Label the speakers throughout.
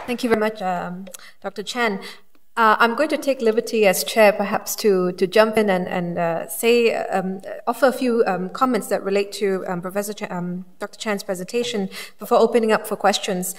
Speaker 1: Thank you very much, Dr. Chan. I'm going to take liberty as chair perhaps to jump in and offer a few comments that relate to Dr. Chan's presentation before opening up for questions.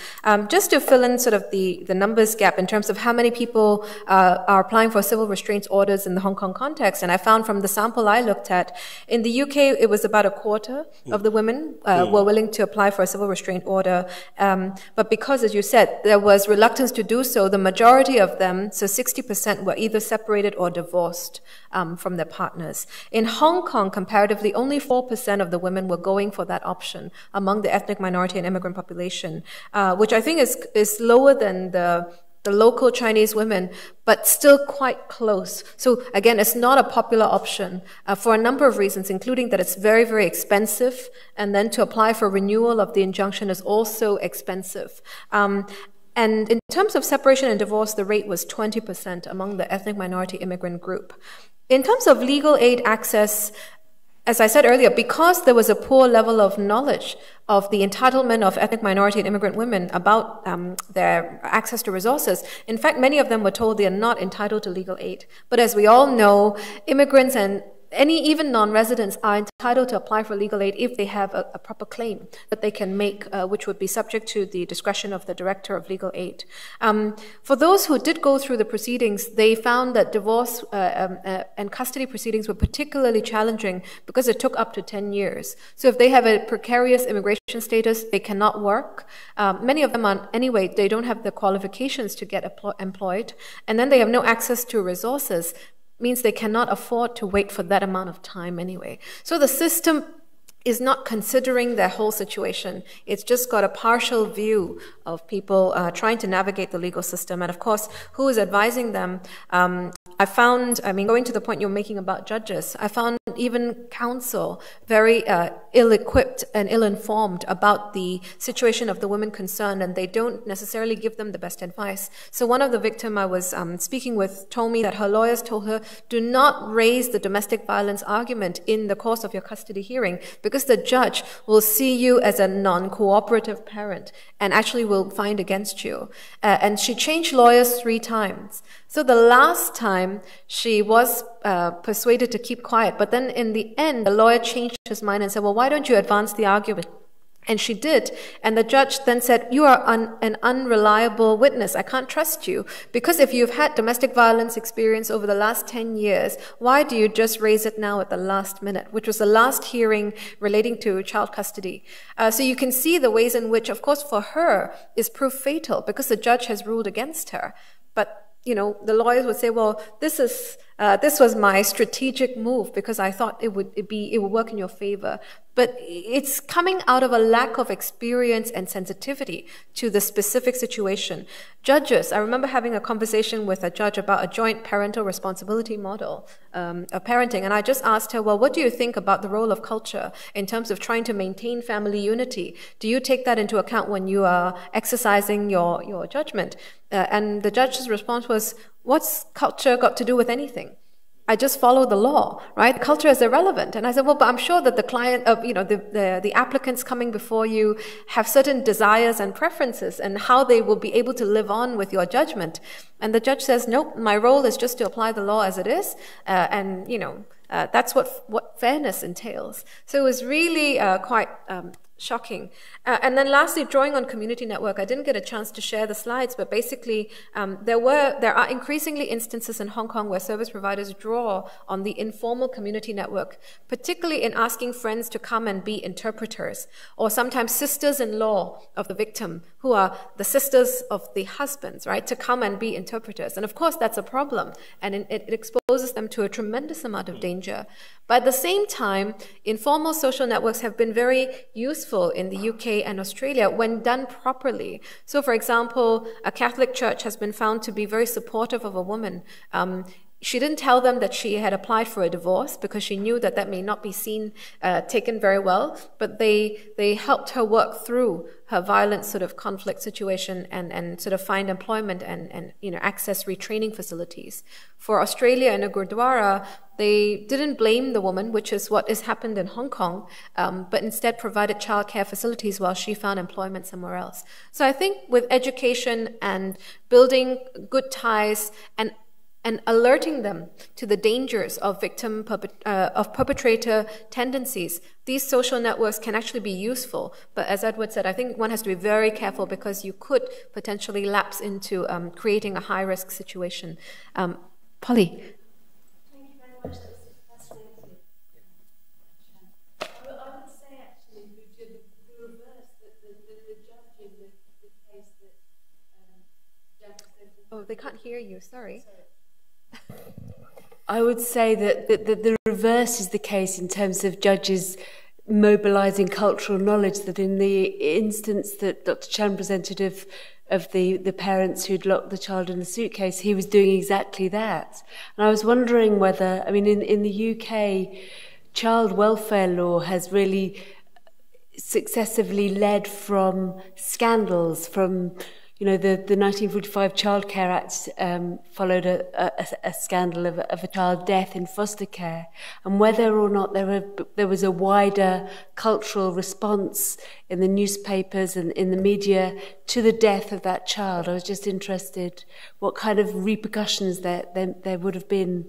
Speaker 1: Just to fill in sort of the numbers gap in terms of how many people are applying for civil restraint orders in the Hong Kong context. And I found from the sample I looked at, in the UK, it was about a quarter of the women were willing to apply for a civil restraint order. But because, as you said, there was reluctance to do so, the majority of them, so 60% were either separated or divorced from their partners. In Hong Kong, comparatively, only 4% of the women were going for that option among the ethnic minority and immigrant population, which I think is lower than the local Chinese women, but still quite close. So again, it's not a popular option for a number of reasons, including that it's very, very expensive, and then to apply for renewal of the injunction is also expensive. And in terms of separation and divorce, the rate was 20% among the ethnic minority immigrant group. In terms of legal aid access, as I said earlier, because there was a poor level of knowledge of the entitlement of ethnic minority and immigrant women about their access to resources, in fact, many of them were told they are not entitled to legal aid. But as we all know, immigrants and even non-residents are entitled to apply for legal aid if they have a proper claim that they can make, which would be subject to the discretion of the Director of Legal Aid. For those who did go through the proceedings, they found that divorce and custody proceedings were particularly challenging because it took up to 10 years. So if they have a precarious immigration status, they cannot work. Many of them anyway, they don't have the qualifications to get employed, and then they have no access to resources. Means they cannot afford to wait for that amount of time anyway. So the system is not considering their whole situation. It's just got a partial view of people trying to navigate the legal system. And of course, who is advising them? I found, going to the point you're making about judges, I found even counsel very ill-equipped and ill-informed about the situation of the women concerned, and they don't necessarily give them the best advice. So one of the victims I was speaking with told me that her lawyers told her, do not raise the domestic violence argument in the course of your custody hearing, because the judge will see you as a non-cooperative parent and actually will find against you. And she changed lawyers 3 times. So the last time she was persuaded to keep quiet, but then in the end, the lawyer changed his mind and said, well, why don't you advance the argument? And she did. And the judge then said, you are an unreliable witness. I can't trust you. Because if you've had domestic violence experience over the last 10 years, why do you just raise it now at the last minute, which was the last hearing relating to child custody? So you can see the ways in which, of course, for her is proof fatal because the judge has ruled against her. But the lawyers would say, well, this was my strategic move because I thought it would work in your favor. But it's coming out of a lack of experience and sensitivity to the specific situation. Judges, I remember having a conversation with a judge about a joint parental responsibility model of parenting, and I just asked her, well, what do you think about the role of culture in terms of trying to maintain family unity? Do you take that into account when you are exercising your judgment? And the judge's response was, what's culture got to do with anything? I just follow the law, right? Culture is irrelevant. And I said, well, but I'm sure that the client, the applicants coming before you have certain desires and preferences and how they will be able to live on with your judgment. And the judge says, nope, my role is just to apply the law as it is. That's what fairness entails. So it was really quite shocking. And then lastly, drawing on community network, I didn't get a chance to share the slides, but basically there are increasingly instances in Hong Kong where service providers draw on the informal community network, particularly in asking friends to come and be interpreters, or sometimes sisters-in-law of the victim, who are the sisters of the husbands, right, to come and be interpreters. And of course, that's a problem, and it exposes them to a tremendous amount of danger. But at the same time, informal social networks have been very useful in the UK and Australia when done properly. So, for example, a Catholic church has been found to be very supportive of a woman. She didn't tell them that she had applied for a divorce because she knew that that may not be taken very well, but they helped her work through her violent sort of conflict situation and sort of find employment and access retraining facilities. For Australia, in a Gurdwara, They didn't blame the woman, which is what has happened in Hong Kong, but instead provided childcare facilities while she found employment somewhere else. So I think with education and building good ties and alerting them to the dangers of perpetrator tendencies, these social networks can actually be useful. But as Edward said, I think one has to be very careful because you could potentially lapse into creating a high-risk situation. Polly.
Speaker 2: Thank you very much. That was fascinating. I would say actually the reverse, that the judge in the case that Jack said.
Speaker 1: Oh, they can't hear you. Sorry.
Speaker 3: I would say that the reverse is the case in terms of judges mobilising cultural knowledge, that in the instance that Dr. Chan presented of the parents who'd locked the child in a suitcase, he was doing exactly that. And I was wondering whether, I mean, in the UK, child welfare law has really successively led from scandals, from the 1945 Child Care Act followed a scandal of a child death in foster care, and whether or not there was a wider cultural response in the newspapers and in the media to the death of that child. I was just interested what kind of repercussions there would have been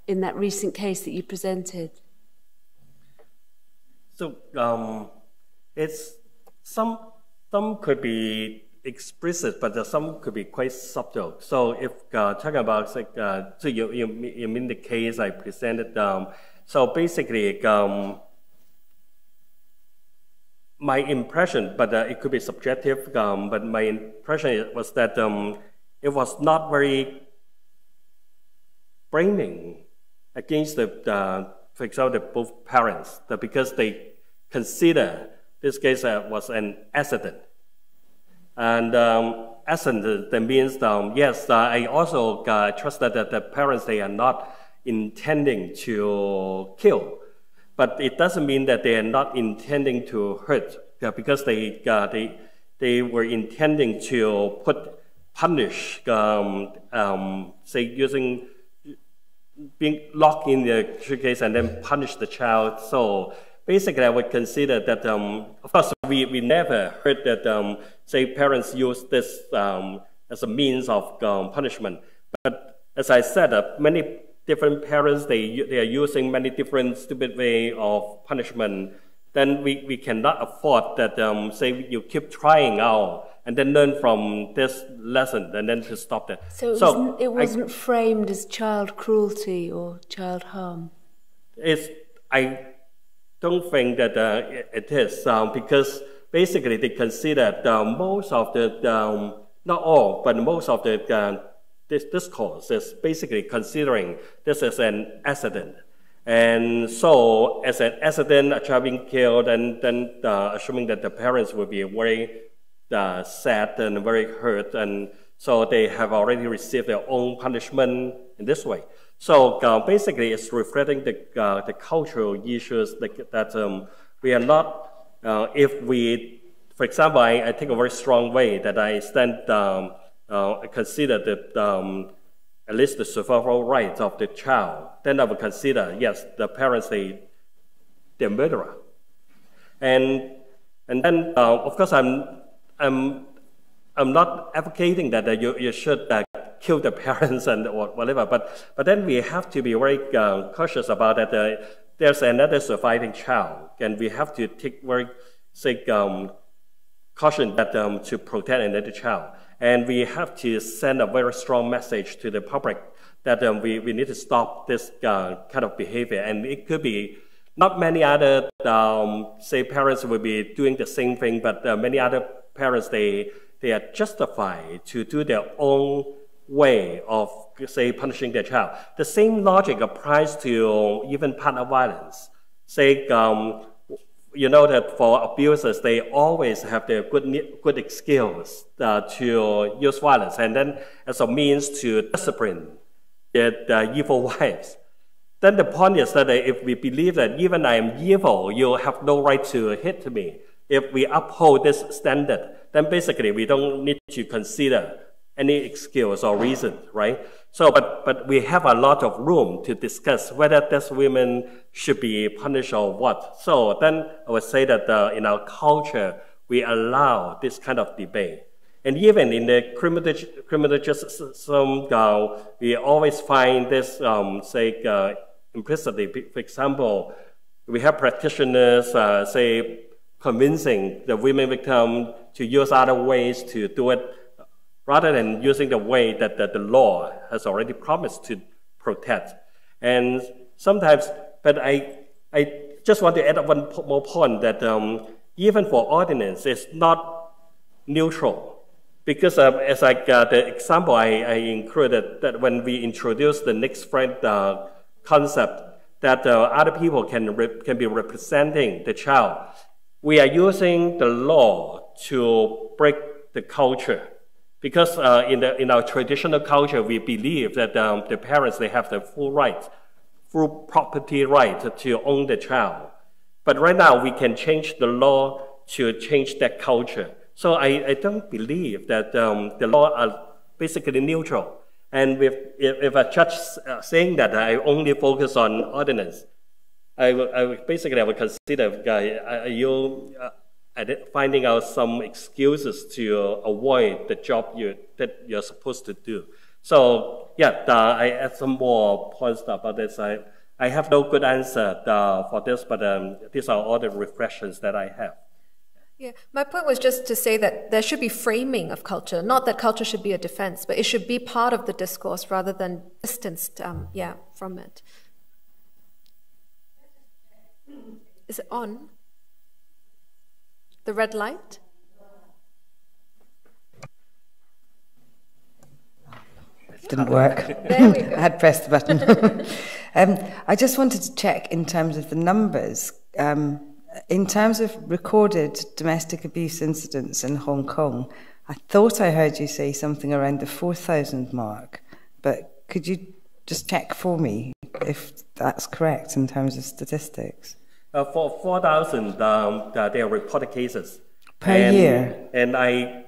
Speaker 3: in that recent case that you presented.
Speaker 4: So it's some could be explicit, but some could be quite subtle. So if talking about so you mean the case I presented. So basically, my impression, but it could be subjective. But my impression was that it was not very blaming against for example, both parents, because they consider this case was an accident. And accident, that means, yes, I also trust that the parents, they are not intending to kill. But it doesn't mean that they are not intending to hurt, because they were intending to punish, say, using, being locked in the suitcase and then punish the child. So basically, I would consider that, of course, we never heard that, say, parents use this as a means of punishment. But as I said, many different parents, they are using many different stupid ways of punishment. Then we cannot afford that, say, you keep trying out and then learn from this lesson and then to stop that.
Speaker 3: So it wasn't framed as child cruelty or child harm?
Speaker 4: I don't think that it is, because basically they consider most of the, not all, but most of the this discourse is basically considering this as an accident. And so as an accident, a child being killed, and then assuming that the parents will be very sad and very hurt, and so they have already received their own punishment in this way. So basically, it's reflecting the cultural issues that we are not. If we, for example, I take a very strong way that I consider that at least the survival rights of the child. Then I would consider, yes, the parents they're murderer, and then of course I'm not advocating that you should kill the parents and whatever, but then we have to be very cautious about that. There's another surviving child, and we have to take very caution that to protect another child, and we have to send a very strong message to the public that we need to stop this kind of behavior. And it could be not many other say parents will be doing the same thing, but many other parents they are justified to do their own way of, say, punishing their child. The same logic applies to even partner violence. Say, you know that for abusers, they always have their good skills to use violence, and then as a means to discipline their evil wives. Then the point is that if we believe that even I am evil, you have no right to hit me. If we uphold this standard, then basically we don't need to consider any excuse or reason, right? So, but we have a lot of room to discuss whether these women should be punished or what. So then I would say that in our culture, we allow this kind of debate. And even in the criminal justice system, we always find this, implicitly. For example, we have practitioners, say, convincing the women victim to use other ways to do it, rather than using the way that the law has already promised to protect. And sometimes, but I just want to add one more point that even for ordinance, it's not neutral. Because as the example I included, that when we introduce the next friend concept, that other people can be representing the child, we are using the law to break the culture. Because in our traditional culture, we believe that the parents, they have the full right, full property right to own the child. But right now, we can change the law to change that culture. So I don't believe that the law are basically neutral. And if a judge saying that I only focus on ordinance, I would consider finding out some excuses to avoid the job that you're supposed to do. So yeah, I add some more points about this. I have no good answer for this, but these are all the reflections that I have.
Speaker 1: Yeah, my point was just to say that there should be framing of culture, not that culture should be a defense, but it should be part of the discourse rather than distanced, from it. Is it on? The red light?
Speaker 5: Didn't work.
Speaker 1: There we go.
Speaker 5: I had pressed the button. I just wanted to check in terms of the numbers. In terms of recorded domestic abuse incidents in Hong Kong, I thought I heard you say something around the 4,000 mark, but could you just check for me if that's correct in terms of statistics?
Speaker 4: For 4,000, they are reported cases.
Speaker 5: Per year?
Speaker 4: And I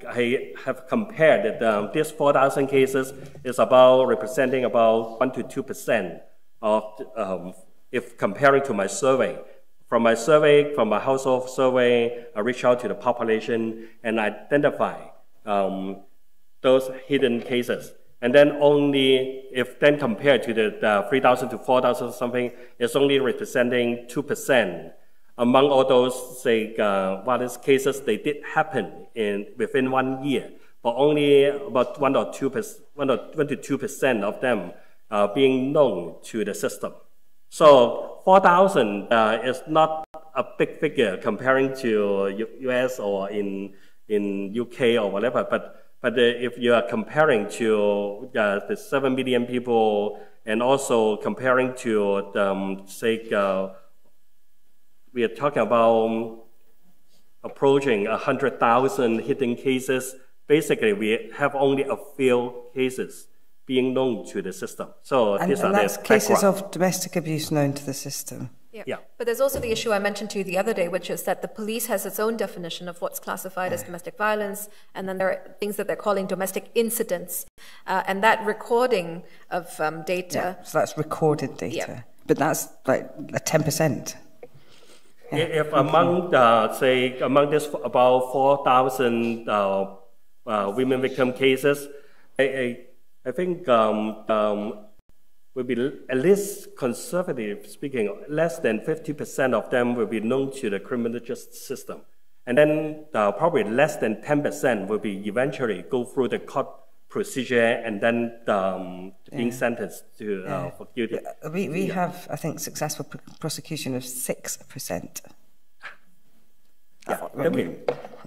Speaker 4: have compared that these 4,000 cases is about representing about 1 to 2% of, if comparing to my survey. From my survey, from my household survey, I reach out to the population and identify those hidden cases. And then only, if then compared to the 3,000 to 4,000 something, it's only representing 2%. Among all those, say, violence cases, they did happen within 1 year, but only about 1 or 2% of them being known to the system. So 4,000 is not a big figure comparing to US or in UK or whatever, but if you are comparing to the 7 million people and also comparing to, say, we are talking about approaching 100,000 hidden cases, basically we have only a few cases being known to the system. So
Speaker 5: and that's cases of domestic abuse known to the system.
Speaker 1: Yeah. But there's also the issue I mentioned to you the other day, which is that the police has its own definition of what's classified as domestic violence, and then there are things that they're calling domestic incidents, and that recording of data.
Speaker 5: Yeah, so that's recorded data, but that's like a 10%.
Speaker 4: Yeah. If among among this about 4,000 women victim cases, I think will be, at least conservative speaking, less than 50% of them will be known to the criminal justice system. And then probably less than 10% will be eventually go through the court procedure and then being sentenced to for guilty.
Speaker 5: We have, I think, successful prosecution of 6%.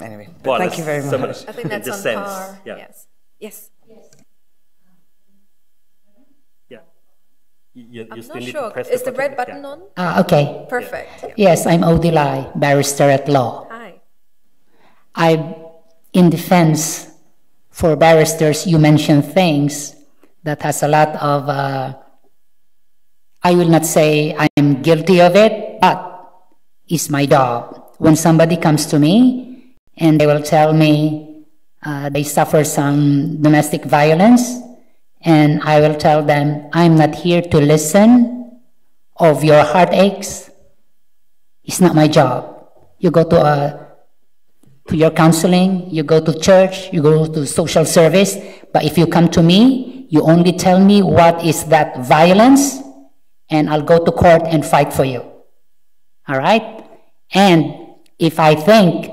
Speaker 5: Anyway, but thank you very much.
Speaker 1: I think that's on par. Yeah. Yes.
Speaker 4: You
Speaker 1: I'm
Speaker 4: still
Speaker 1: not
Speaker 4: need
Speaker 1: sure.
Speaker 4: to press
Speaker 1: Is the red button on?
Speaker 6: Okay.
Speaker 1: Perfect. Yeah.
Speaker 6: Yes, I'm Odilai, barrister at law.
Speaker 1: Hi.
Speaker 6: In defense for barristers, you mentioned things that has a lot of, I will not say I'm guilty of it, but it's my job. When somebody comes to me and they will tell me, they suffer some domestic violence, and I will tell them, I'm not here to listen of your heartaches. It's not my job. You go to your counseling, you go to church, you go to social service, but if you come to me, you only tell me what is that violence, and I'll go to court and fight for you. All right? And if I think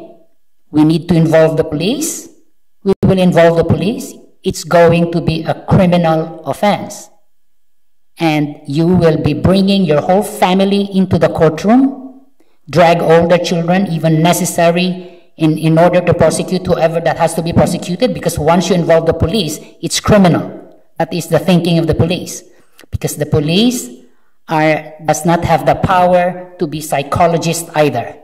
Speaker 6: we need to involve the police, we will involve the police. It's going to be a criminal offense. And you will be bringing your whole family into the courtroom, drag all the children, even necessary, in order to prosecute whoever that has to be prosecuted, because once you involve the police, it's criminal. That is the thinking of the police. Because the police does not have the power to be psychologists either.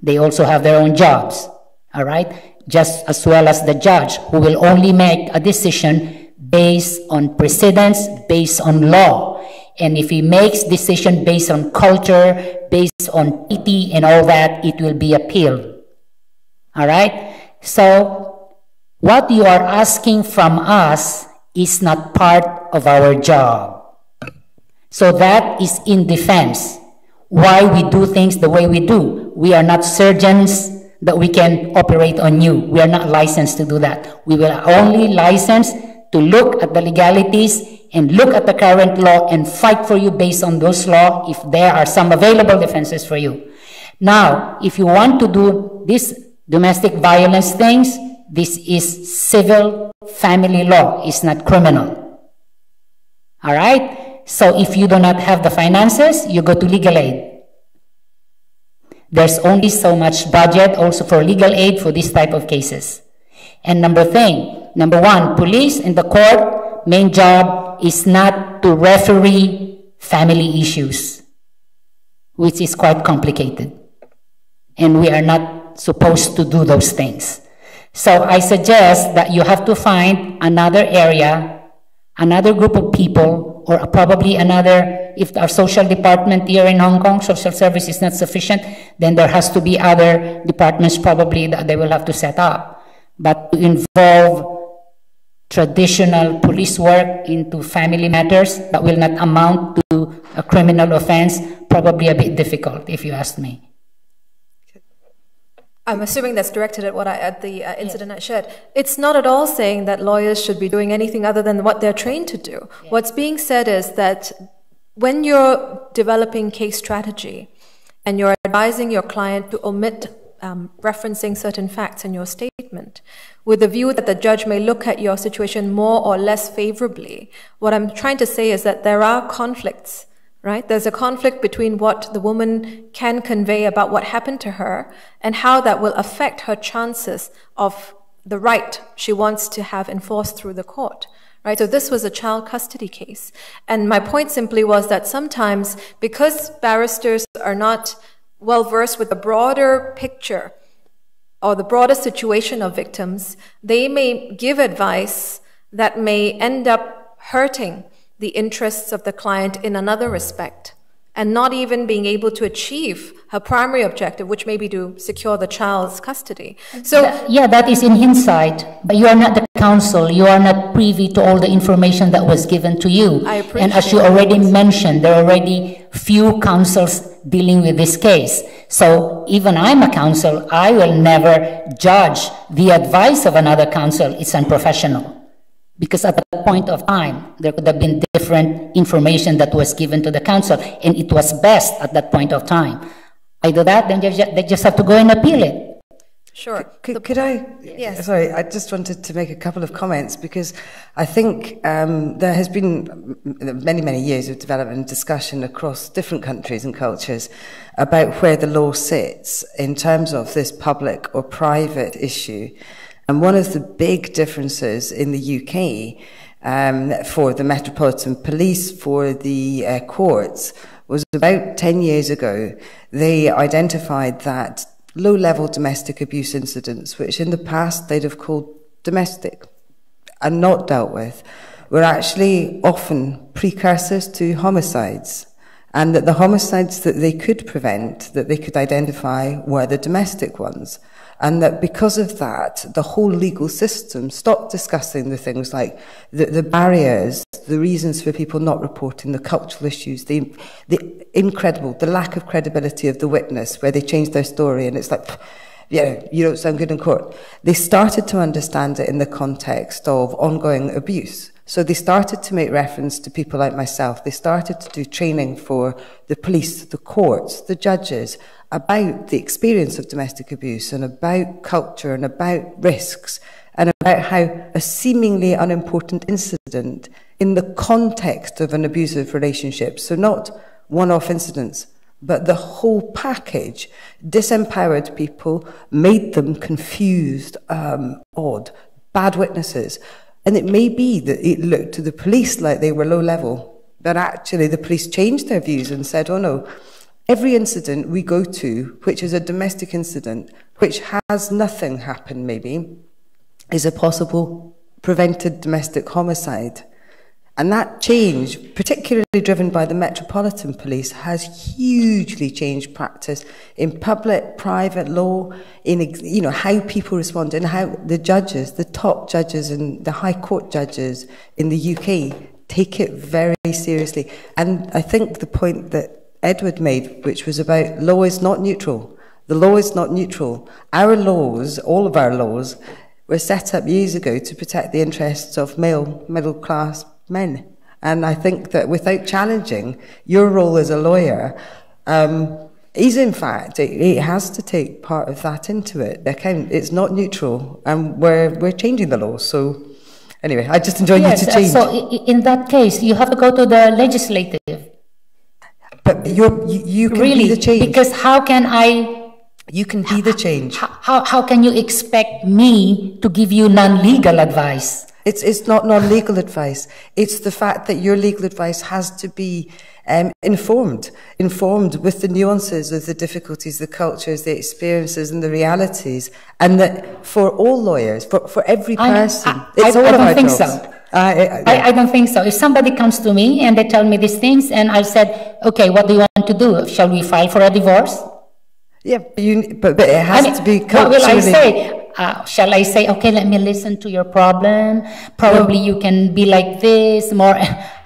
Speaker 6: They also have their own jobs, all right? Just as well as the judge, who will only make a decision based on precedents, based on law. And if he makes decision based on culture, based on pity and all that, it will be appealed. All right? So what you are asking from us is not part of our job. So that is in defense. Why we do things the way we do. We are not surgeons that we can operate on you. We are not licensed to do that. We will only license to look at the legalities and look at the current law and fight for you based on those laws if there are some available defenses for you. Now, if you want to do this domestic violence things, this is civil family law. It's not criminal. All right? So if you do not have the finances, you go to legal aid. There's only so much budget also for legal aid for this type of cases. And number one, police and the court, main job is not to referee family issues, which is quite complicated. And we are not supposed to do those things. So I suggest that you have to find another area, another group of people, or probably another, if our social department here in Hong Kong, social service is not sufficient, then there has to be other departments probably that they will have to set up. But to involve traditional police work into family matters that will not amount to a criminal offense, probably a bit difficult, if you ask me.
Speaker 1: I'm assuming that's directed at the incident I shared. It's not at all saying that lawyers should be doing anything other than what they're trained to do. Yeah. What's being said is that when you're developing case strategy and you're advising your client to omit referencing certain facts in your statement, with the view that the judge may look at your situation more or less favorably, what I'm trying to say is that there are conflicts. Right? There's a conflict between what the woman can convey about what happened to her and how that will affect her chances of the right she wants to have enforced through the court. Right? So this was a child custody case. And my point simply was that sometimes, because barristers are not well versed with the broader picture or the broader situation of victims, they may give advice that may end up hurting the interests of the client in another respect, and not even being able to achieve her primary objective, which may be to secure the child's custody. So,
Speaker 6: yeah, that is in hindsight, but you are not the counsel. You are not privy to all the information that was given to you.
Speaker 1: I appreciate
Speaker 6: and as you already mentioned, there are already few counsels dealing with this case. So even I'm a counsel, I will never judge the advice of another counsel. It's unprofessional. Because at that point of time, there could have been different information that was given to the counsel, and it was best at that point of time. I do that, then they just have to go and appeal it.
Speaker 1: Sure.
Speaker 5: Could I?
Speaker 1: Yes.
Speaker 5: Sorry, I just wanted to make a couple of comments, because I think there has been many, many years of development and discussion across different countries and cultures about where the law sits in terms of this public or private issue. And one of the big differences in the UK for the Metropolitan Police, for the courts, was about 10 years ago. They identified that low-level domestic abuse incidents, which in the past they'd have called domestic and not dealt with, were actually often precursors to homicides. And that the homicides that they could prevent, that they could identify, were the domestic ones. And that because of that, the whole legal system stopped discussing the things like the barriers, the reasons for people not reporting, the cultural issues, the lack of credibility of the witness, where they changed their story and it's like, yeah, you don't sound good in court. They started to understand it in the context of ongoing abuse. So they started to make reference to people like myself. They started to do training for the police, the courts, the judges, about the experience of domestic abuse and about culture and about risks and about how a seemingly unimportant incident in the context of an abusive relationship, so not one-off incidents, but the whole package, disempowered people, made them confused, odd, bad witnesses. And it may be that it looked to the police like they were low level, but actually the police changed their views and said, oh no, every incident we go to, which is a domestic incident, which has nothing happen maybe, is a possible prevented domestic homicide. And that change, particularly driven by the Metropolitan Police, has hugely changed practice in public, private law, in how people respond, and how the judges, the top judges and the High Court judges in the UK take it very seriously. And I think the point that Edward made, which was about law is not neutral. The law is not neutral. Our laws, all of our laws, were set up years ago to protect the interests of male, middle-class men. And I think that without challenging your role as a lawyer, is in fact, it has to take part of that into it. It's not neutral, and we're changing the law. So anyway, I just enjoy you to change.
Speaker 6: So in that case, you have to go to the legislative.
Speaker 5: But you can
Speaker 6: really
Speaker 5: be the change.
Speaker 6: Because how can I?
Speaker 5: You can be the change.
Speaker 6: How can you expect me to give you non-legal advice?
Speaker 5: It's not non-legal advice. It's the fact that your legal advice has to be informed with the nuances of the difficulties, the cultures, the experiences and the realities. And that for all lawyers, for every person, it's all of our jobs.
Speaker 6: I don't think so. If somebody comes to me and they tell me these things and I said, okay, what do you want to do? Shall we file for a divorce?
Speaker 5: Yeah, but it has to be culturally...
Speaker 6: What will I say? Shall I say, okay, let me listen to your problem. Probably you can be like this, more...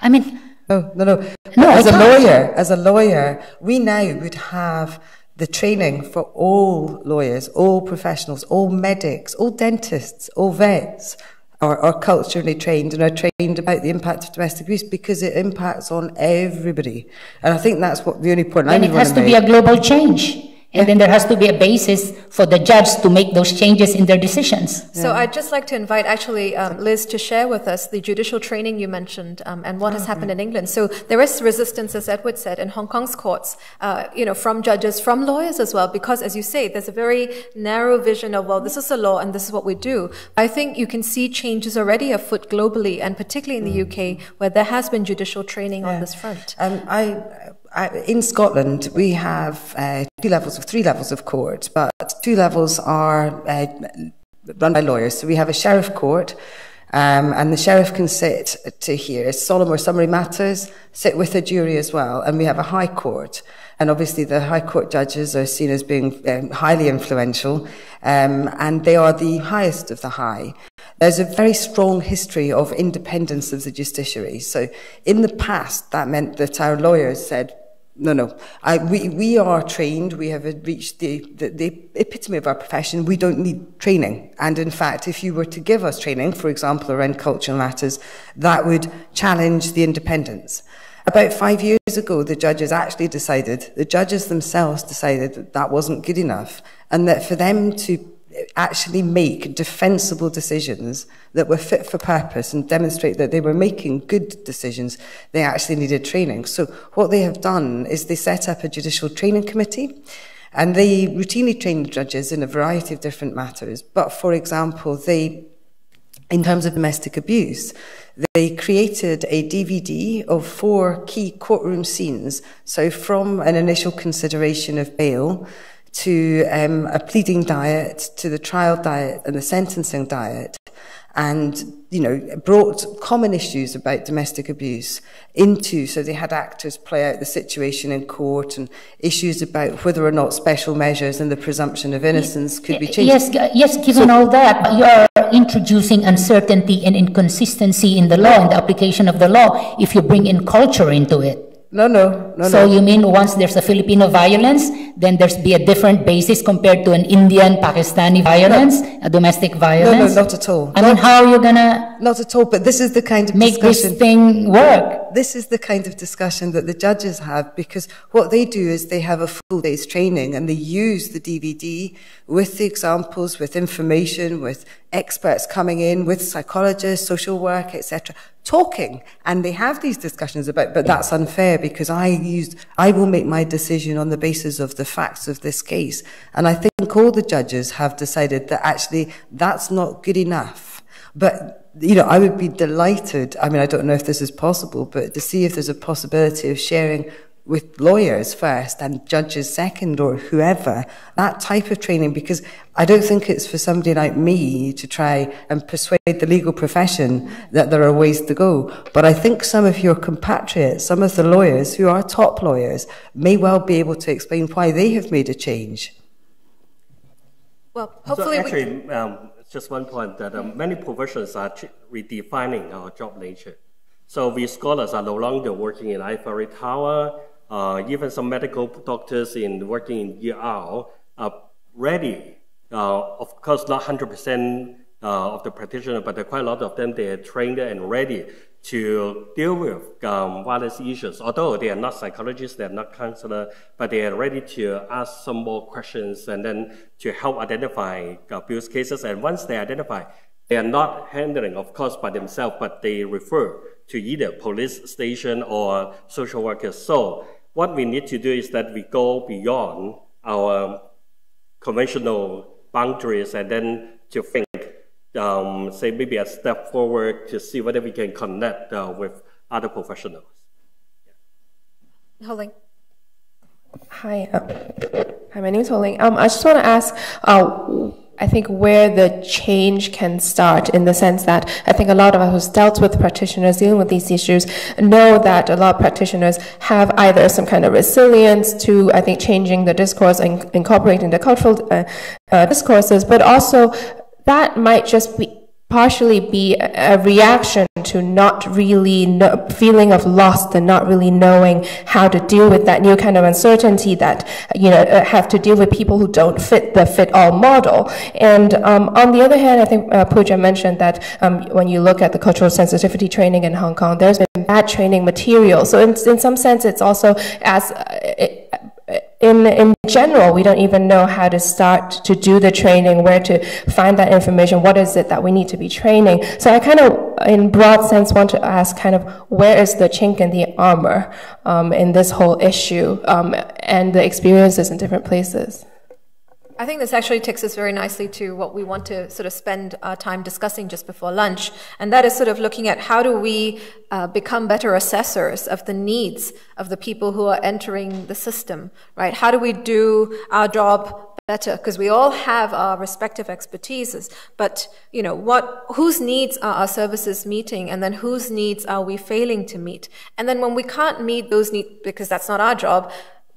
Speaker 6: I mean...
Speaker 5: No. As a lawyer, we now would have the training for all lawyers, all professionals, all medics, all dentists, all vets are culturally trained and are trained about the impact of domestic abuse because it impacts on everybody. And I think that's what the only point I want to make.
Speaker 6: And it has to be a global change. And then there has to be a basis for the judge to make those changes in their decisions.
Speaker 1: So I'd just like to invite actually Liz to share with us the judicial training you mentioned and what has happened in England. So there is resistance, as Edward said, in Hong Kong's courts, from judges, from lawyers as well, because as you say, there's a very narrow vision of, well, this is the law and this is what we do. I think you can see changes already afoot globally and particularly in the UK where there has been judicial training on this front.
Speaker 5: In Scotland, we have three levels of court, but two levels are run by lawyers. So we have a sheriff court, and the sheriff can sit to hear solemn or summary matters, sit with a jury as well. And we have a high court. And obviously the high court judges are seen as being highly influential, and they are the highest of the high. There's a very strong history of independence of the judiciary. So in the past, that meant that our lawyers said, no, we are trained, we have reached the epitome of our profession, we don't need training. And in fact, if you were to give us training, for example, around cultural matters, that would challenge the independence. About 5 years ago, the judges themselves decided that that wasn't good enough, and that for them to actually make defensible decisions that were fit for purpose and demonstrate that they were making good decisions, they actually needed training. So what they have done is they set up a judicial training committee, and they routinely train the judges in a variety of different matters. But for example, in terms of domestic abuse, they created a DVD of 4 key courtroom scenes. So from an initial consideration of bail to a pleading diet, to the trial diet and the sentencing diet. and, you know, brought common issues about domestic abuse into, so they had actors play out the situation in court and issues about whether or not special measures and the presumption of innocence could be changed.
Speaker 6: Yes, given all that, but you are introducing uncertainty and inconsistency in the law, in the application of the law, if you bring in culture into it.
Speaker 5: No.
Speaker 6: So you mean once there's a Filipino violence, then there's be a different basis compared to an Indian, Pakistani violence, a domestic violence?
Speaker 5: No, not at all.
Speaker 6: I mean, how are you gonna...
Speaker 5: Not at all, but this is the kind of
Speaker 6: make
Speaker 5: discussion...
Speaker 6: this thing work?
Speaker 5: This is the kind of discussion that the judges have, because what they do is they have a full day's training and they use the DVD with the examples, with information, with experts coming in, with psychologists, social work, etc., talking, and they have these discussions about, but that's unfair because I will make my decision on the basis of the facts of this case. And I think all the judges have decided that actually that's not good enough. But, you know, I would be delighted, I mean, I don't know if this is possible, but to see if there's a possibility of sharing with lawyers first and judges second or whoever, that type of training, because I don't think it's for somebody like me to try and persuade the legal profession that there are ways to go. But I think some of your compatriots, some of the lawyers who are top lawyers, may well be able to explain why they have made a change.
Speaker 1: Well, hopefully...
Speaker 4: So actually, just one point, that many professions are redefining our job nature. So we scholars are no longer working in ivory tower. Even some medical doctors working in ER are ready. Of course, not 100% of the practitioners, but quite a lot of them, they are trained and ready to deal with violence issues. Although they are not psychologists, they are not counselors, but they are ready to ask some more questions and then to help identify abuse cases. And once they identify, they are not handling, of course, by themselves, but they refer to either police station or social workers. So what we need to do is that we go beyond our conventional boundaries and then to think, say maybe a step forward to see whether we can connect with other professionals.
Speaker 1: Holing.
Speaker 7: Hi, my name is Holing. I just want to ask, I think where the change can start, in the sense that I think a lot of us who've dealt with practitioners dealing with these issues know that a lot of practitioners have either some kind of resilience to, I think, changing the discourse and incorporating the cultural discourses, but also that might just be partially be a reaction to not really feeling of loss and not really knowing how to deal with that new kind of uncertainty that, you know, have to deal with people who don't fit the fit-all model. And on the other hand, I think Pooja mentioned that when you look at the cultural sensitivity training in Hong Kong, there's been bad training material. So in some sense, it's also as... In general, we don't even know how to start to do the training, where to find that information, what is it that we need to be training. So I kind of, in broad sense, want to ask kind of where is the chink in the armor in this whole issue and the experiences in different places.
Speaker 1: I think this actually takes us very nicely to what we want to sort of spend our time discussing just before lunch, and that is sort of looking at how do we become better assessors of the needs of the people who are entering the system, right? How do we do our job better? Because we all have our respective expertises, but, you know, whose needs are our services meeting, and then whose needs are we failing to meet? And then when we can't meet those needs, because that's not our job,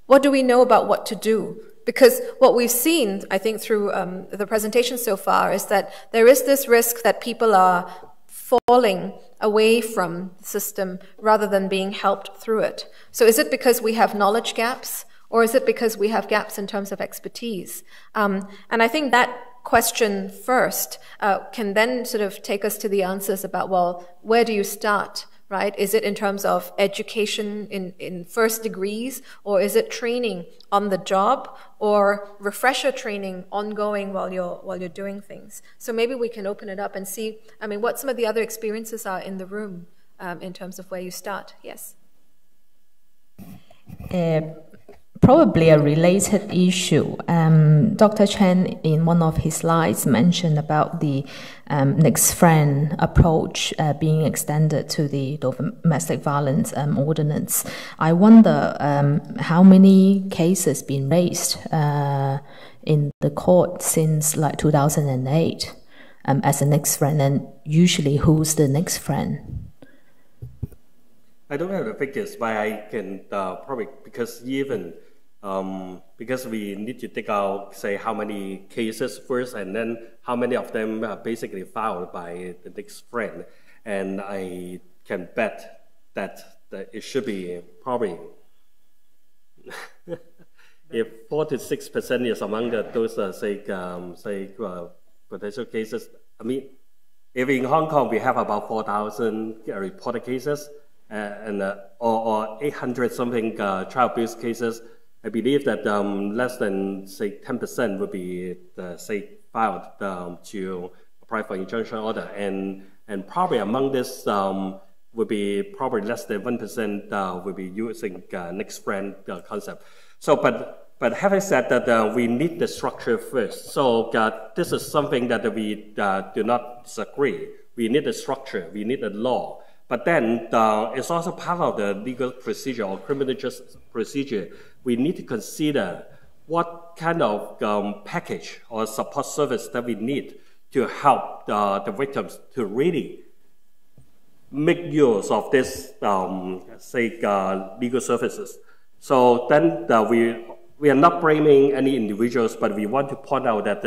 Speaker 1: what do we know about what to do? Because what we've seen, I think, through the presentation so far is that there is this risk that people are falling away from the system rather than being helped through it. So is it because we have knowledge gaps, or is it because we have gaps in terms of expertise? And I think that question first can then sort of take us to the answers about, well, where do you start? Right? Is it in terms of education in first degrees, or is it training on the job, or refresher training ongoing while you're doing things? So maybe we can open it up and see, I mean, what some of the other experiences are in the room in terms of where you start. Yes.
Speaker 8: Probably a related issue. Dr. Chen, in one of his slides, mentioned about the next friend approach being extended to the domestic violence ordinance. I wonder how many cases been raised in the court since like 2008. as a next friend, and usually who's the next friend?
Speaker 4: I don't have the figures, but I can probably, because even because we need to take out, say, how many cases first, and then how many of them are basically filed by the next friend. And I can bet that it should be probably, if 4 to 6% is among those, potential cases. I mean, if in Hong Kong we have about 4,000 reported cases, or 800 something child abuse cases, I believe that less than, say, 10% would be, filed to apply for injunction order, and probably among this would be probably less than 1% would be using next friend concept. So, but having said that, we need the structure first. So this is something that we do not disagree. We need the structure. We need the law. But then it's also part of the legal procedure or criminal justice procedure. We need to consider what kind of package or support service that we need to help the victims to really make use of this, legal services. So then we are not blaming any individuals, but we want to point out that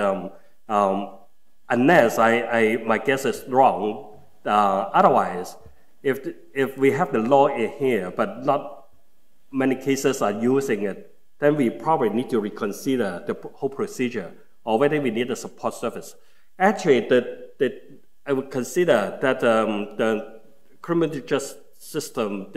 Speaker 4: unless my guess is wrong, otherwise, if we have the law in here, but not many cases are using it, then we probably need to reconsider the whole procedure, or whether we need a support service. Actually, I would consider that the criminal justice system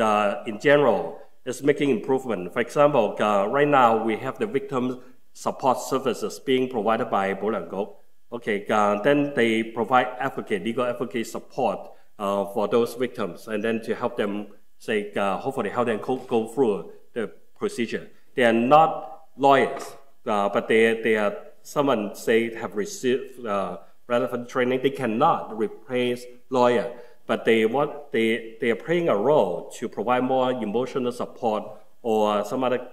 Speaker 4: in general is making improvement. For example, right now we have the victim support services being provided by Bộ Luật Cục. Okay, then they provide legal advocate support for those victims, and then to help them, hopefully help them go through the procedure. They are not lawyers, but they are someone, have received relevant training. They cannot replace lawyer, but they are playing a role to provide more emotional support or some other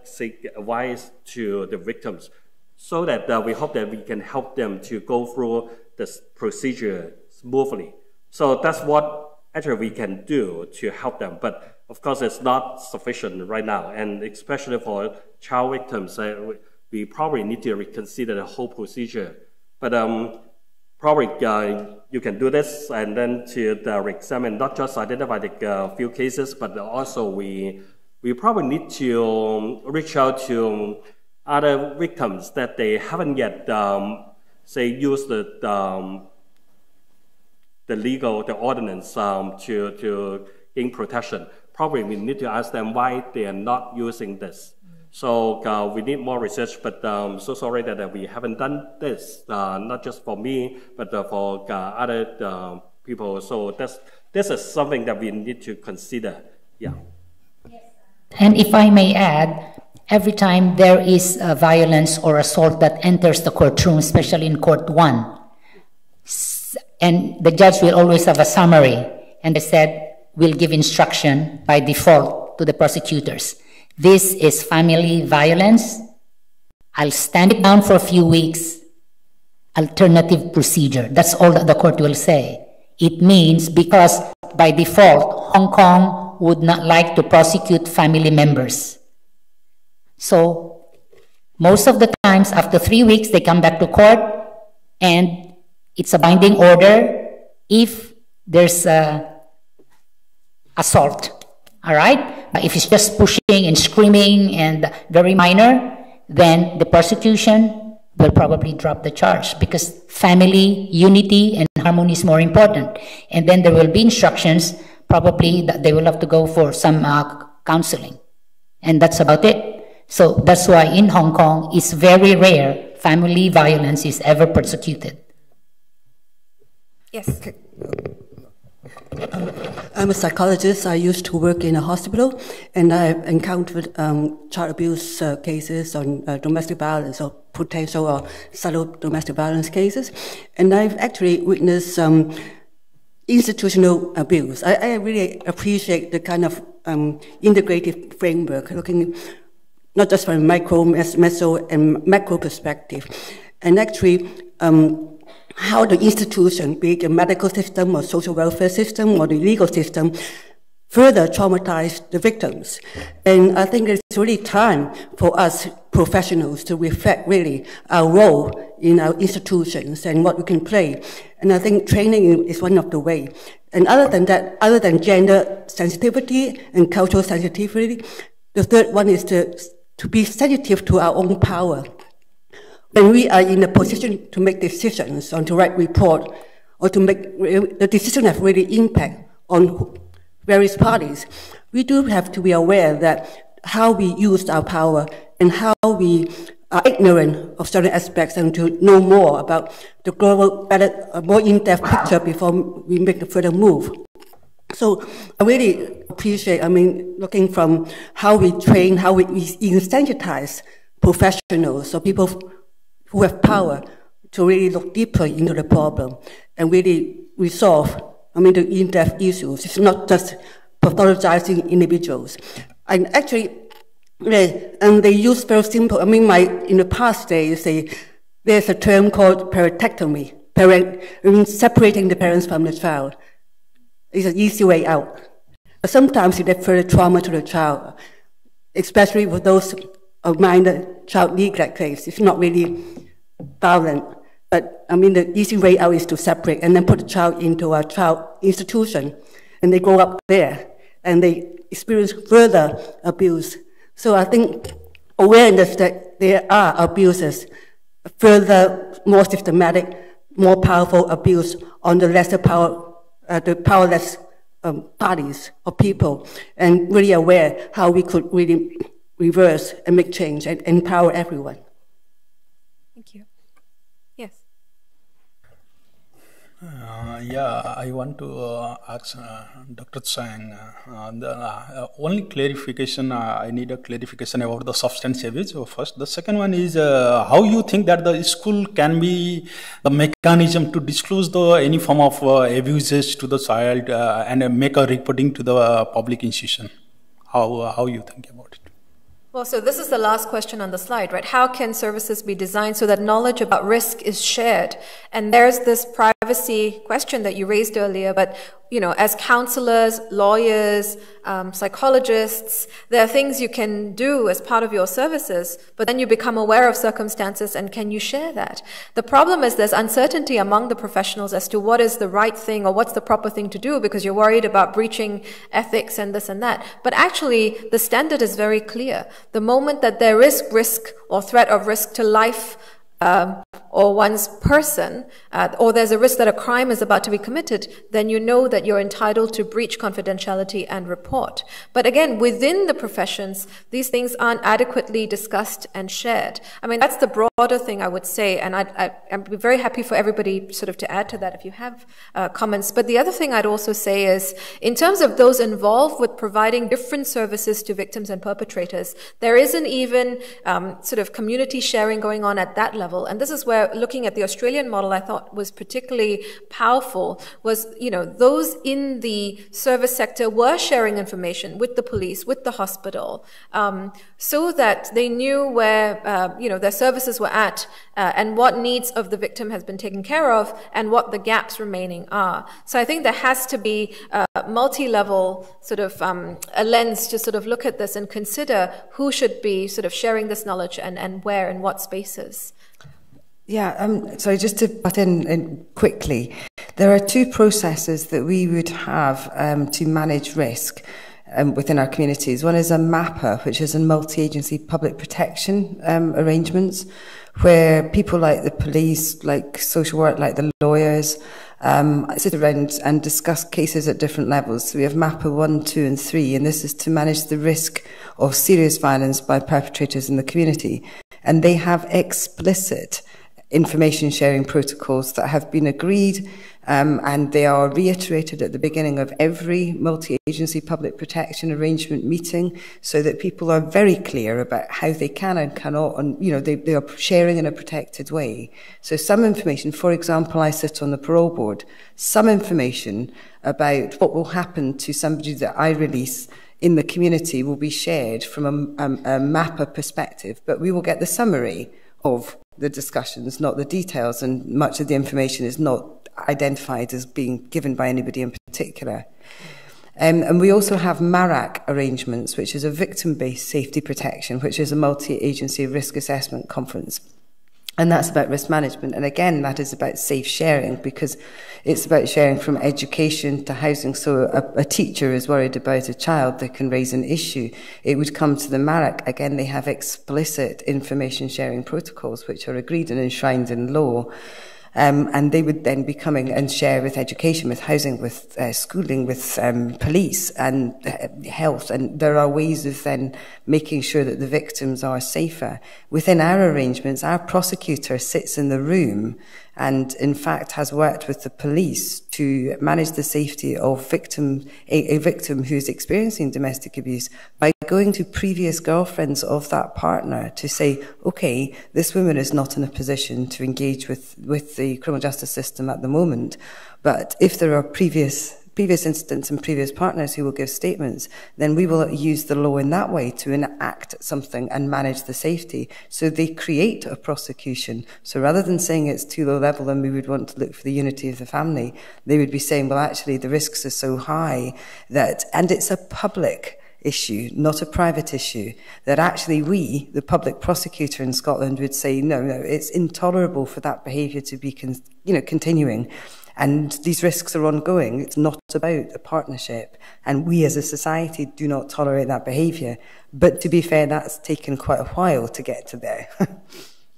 Speaker 4: advice to the victims, so that we hope that we can help them to go through this procedure smoothly. So that's what actually we can do to help them. But of course, it's not sufficient right now, and especially for child victims, we probably need to reconsider the whole procedure. But probably you can do this, and then to examine, not just identify the few cases, but also we probably need to reach out to other victims that they haven't yet, used the ordinance to gain protection. Probably we need to ask them why they are not using this. So we need more research, but so sorry that we haven't done this, not just for me, but for other people. So this is something that we need to consider. Yeah.
Speaker 6: And if I may add, every time there is violence or assault that enters the courtroom, especially in Court 1, and the judge will always have a summary, and they said, we'll give instruction by default to the prosecutors. This is family violence. I'll stand it down for a few weeks. Alternative procedure. That's all that the court will say. It means because by default, Hong Kong would not like to prosecute family members. So most of the times, after 3 weeks, they come back to court, and it's a binding order if there's assault. All right? But if it's just pushing and screaming and very minor, then the prosecution will probably drop the charge, because family unity and harmony is more important. And then there will be instructions, probably, that they will have to go for some counseling. And that's about it. So that's why in Hong Kong, it's very rare family violence is ever persecuted.
Speaker 1: Yes.
Speaker 9: I'm a psychologist. I used to work in a hospital, and I've encountered child abuse cases on domestic violence or potential or subtle domestic violence cases. And I've actually witnessed institutional abuse. I really appreciate the kind of integrative framework, looking not just from micro, meso, and macro perspective. And actually, how the institution, be it the medical system or social welfare system or the legal system, further traumatize the victims. And I think it's really time for us professionals to reflect really our role in our institutions and what we can play. And I think training is one of the ways. And other than that, other than gender sensitivity and cultural sensitivity, the third one is to be sensitive to our own power. When we are in a position to make decisions, or to write report, or to make the decision have really impact on various parties, we do have to be aware that how we use our power and how we are ignorant of certain aspects and to know more about the global, better, more in-depth picture before we make a further move. So I really appreciate, looking from how we train, how we incentivize professionals or people who have power to really look deeper into the problem and really resolve, the in-depth issues. It's not just pathologizing individuals. And actually, and they use very simple, in the past days, there's a term called parentectomy, separating the parents from the child. It's an easy way out. But sometimes it adds further trauma to the child, especially with those minor child neglect case. It's not really violent, but the easy way out is to separate and then put the child into a child institution, and they grow up there, and they experience further abuse. So I think awareness that there are abuses, further, more systematic, more powerful abuse on the lesser power, the powerless parties or people, and really aware how we could really reverse and make change and empower everyone.
Speaker 1: Thank you. Yes.
Speaker 10: I want to ask Dr. Chang, the only clarification, I need a clarification about the substance abuse first. The second one is how you think that the school can be the mechanism to disclose any form of abuses to the child and make a reporting to the public institution. How you think about it?
Speaker 1: Well, so this is the last question on the slide, right? How can services be designed so that knowledge about risk is shared? And there's this privacy question that you raised earlier, but as counselors, lawyers, psychologists, there are things you can do as part of your services, but then you become aware of circumstances, and can you share that? The problem is there's uncertainty among the professionals as to what is the right thing or what's the proper thing to do, because you're worried about breaching ethics and this and that. But actually, the standard is very clear. The moment that there is risk or threat of risk to life or one's person, or there's a risk that a crime is about to be committed, then you know that you're entitled to breach confidentiality and report. But again, within the professions, these things aren't adequately discussed and shared. That's the broader thing I would say, and I'd be very happy for everybody sort of to add to that if you have comments. But the other thing I'd also say is, in terms of those involved with providing different services to victims and perpetrators, there isn't even sort of community sharing going on at that level. And this is where looking at the Australian model I thought was particularly powerful, was, those in the service sector were sharing information with the police, with the hospital, so that they knew where, their services were at, and what needs of the victim has been taken care of, and what the gaps remaining are. So I think there has to be a multi-level sort of a lens to sort of look at this and consider who should be sort of sharing this knowledge and where and what spaces.
Speaker 5: Yeah, sorry, just to butt in quickly, there are two processes that we would have to manage risk within our communities. One is a MAPA, which is a multi-agency public protection arrangements, where people like the police, like social work, like the lawyers, sit around and discuss cases at different levels. So we have MAPA 1, 2 and 3, and this is to manage the risk of serious violence by perpetrators in the community. And they have explicit information sharing protocols that have been agreed, and they are reiterated at the beginning of every multi-agency public protection arrangement meeting, so that people are very clear about how they can and cannot, and they are sharing in a protected way. So some information, for example, I sit on the parole board, some information about what will happen to somebody that I release in the community will be shared from a MAPA perspective, but we will get the summary of the discussions, not the details, and much of the information is not identified as being given by anybody in particular. And we also have MARAC arrangements, which is a victim-based safety protection, which is a multi-agency risk assessment conference. And that's about risk management. And again, that is about safe sharing, because it's about sharing from education to housing. So a teacher is worried about a child that can raise an issue. It would come to the MARAC. Again, they have explicit information sharing protocols, which are agreed and enshrined in law. And they would then be coming and share with education, with housing, with schooling, with police and health. And there are ways of then making sure that the victims are safer. Within our arrangements, our prosecutor sits in the room and, in fact, has worked with the police to manage the safety of a victim who's experiencing domestic abuse by going to previous girlfriends of that partner to say, okay, this woman is not in a position to engage with the criminal justice system at the moment, but if there are previous incidents and previous partners who will give statements, then we will use the law in that way to enact something and manage the safety. So they create a prosecution. So rather than saying it's too low level and we would want to look for the unity of the family, they would be saying, well, actually, the risks are so high that, and it's a public issue, not a private issue, that actually we, the public prosecutor in Scotland, would say, no, it's intolerable for that behaviour to be continuing. And these risks are ongoing. It's not about a partnership. And we as a society do not tolerate that behaviour. But to be fair, that's taken quite a while to get to there.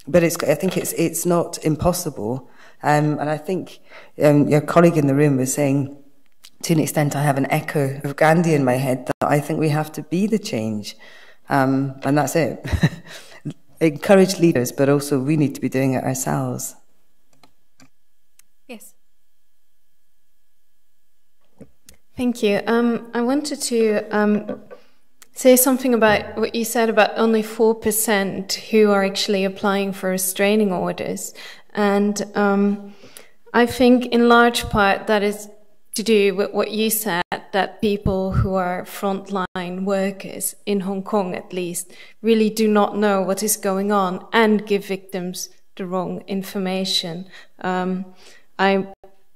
Speaker 5: But I think it's not impossible. And I think your colleague in the room was saying, to an extent, I have an echo of Gandhi in my head, that I think we have to be the change. And that's it. Encourage leaders, but also we need to be doing it ourselves.
Speaker 1: Yes.
Speaker 11: Thank you. I wanted to say something about what you said about only 4% who are actually applying for restraining orders. And I think in large part that is to do with what you said, that people who are frontline workers, in Hong Kong at least, really do not know what is going on and give victims the wrong information. I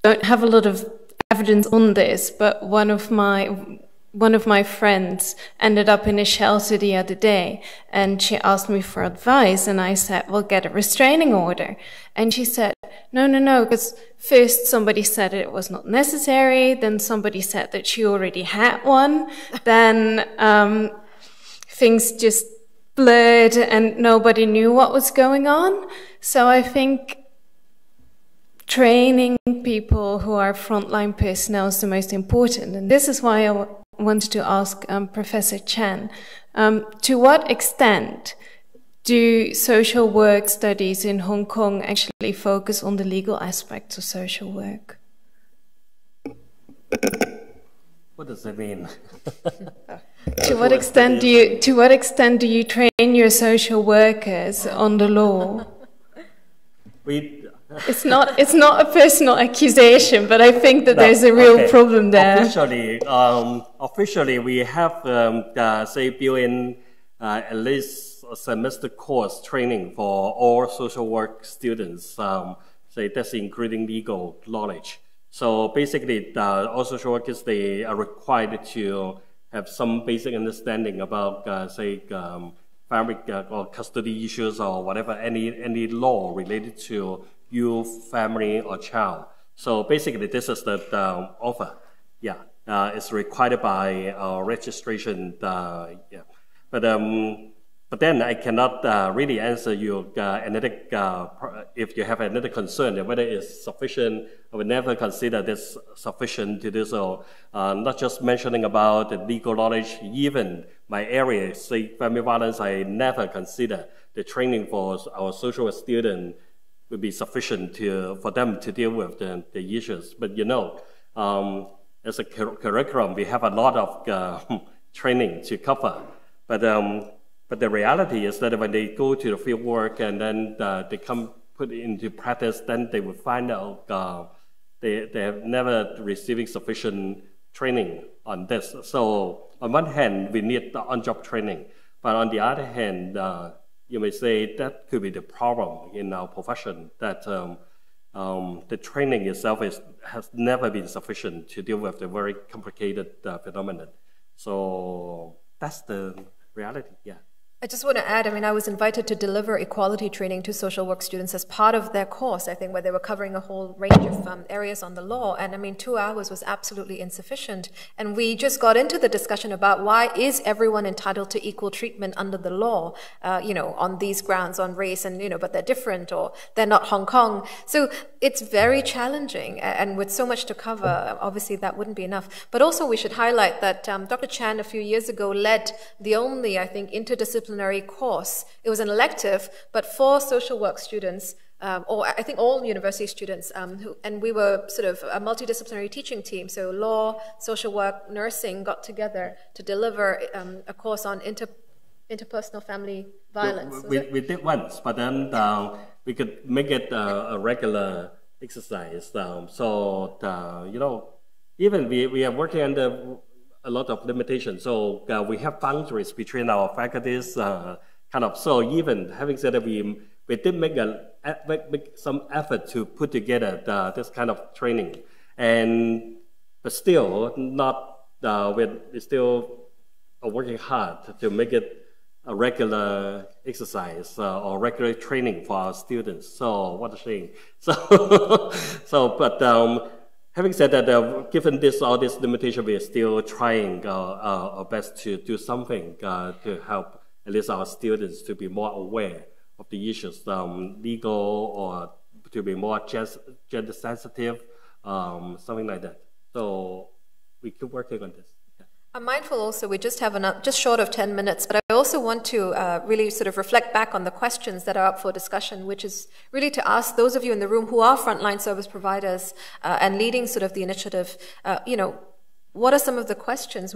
Speaker 11: don't have a lot of evidence on this, but one of my friends ended up in a shelter the other day, and she asked me for advice, and I said, well, get a restraining order. And she said, no, because first somebody said it was not necessary, then somebody said that she already had one, then things just blurred and nobody knew what was going on. So I think training people who are frontline personnel is the most important. And this is why I wanted to ask Professor Chen, to what extent do social work studies in Hong Kong actually focus on the legal aspects of social work?
Speaker 4: What does that mean?
Speaker 11: To what extent do you train your social workers on the law? It's not a personal accusation, but I think that there's a real problem there.
Speaker 4: Officially, we have built in at least a semester course training for all social work students. That's including legal knowledge. So basically, all social workers, they are required to have some basic understanding about, family or custody issues or whatever, any law related to your family or child. So basically, this is the offer. Yeah, it's required by our registration. But then I cannot really answer you if you have another concern whether it's sufficient. I would never consider this sufficient to do so. Not just mentioning about the legal knowledge, even my area, say family violence, I never consider the training for our social work student would be sufficient for them to deal with the issues. But as a curriculum, we have a lot of training to cover. But the reality is that when they go to the field work and then they come put into practice, then they will find out they have never receiving sufficient training on this. So on one hand, we need the on-job training, but on the other hand, you may say that could be the problem in our profession, that the training itself has never been sufficient to deal with the very complicated phenomenon. So that's the reality, yeah.
Speaker 1: I just want to add, I mean, I was invited to deliver equality training to social work students as part of their course, I think, where they were covering a whole range of areas on the law. And I mean, 2 hours was absolutely insufficient. And we just got into the discussion about why is everyone entitled to equal treatment under the law, you know, on these grounds, on race, and, you know, but they're different or they're not Hong Kong. So it's very challenging. And with so much to cover, obviously that wouldn't be enough. But also we should highlight that Dr. Chan a few years ago led the only, I think, interdisciplinary course. It was an elective, but for social work students, or I think all university students, and we were sort of a multidisciplinary teaching team. So law, social work, nursing got together to deliver a course on interpersonal family violence.
Speaker 4: We did once, but then we could make it a regular exercise. So, you know, even we are working under a lot of limitations. So we have boundaries between our faculties, kind of. So even having said that, we did make some effort to put together this kind of training, but still not. We're still working hard to make it a regular exercise or regular training for our students. So what a shame. But. Having said that, given all this limitation, we are still trying our best to do something to help at least our students to be more aware of the issues, legal or to be more gender sensitive, something like that. So we keep working on this.
Speaker 1: I'm mindful also, we just have just short of 10 minutes, but I also want to really sort of reflect back on the questions that are up for discussion, which is really to ask those of you in the room who are frontline service providers and leading sort of the initiative, you know, what are some of the questions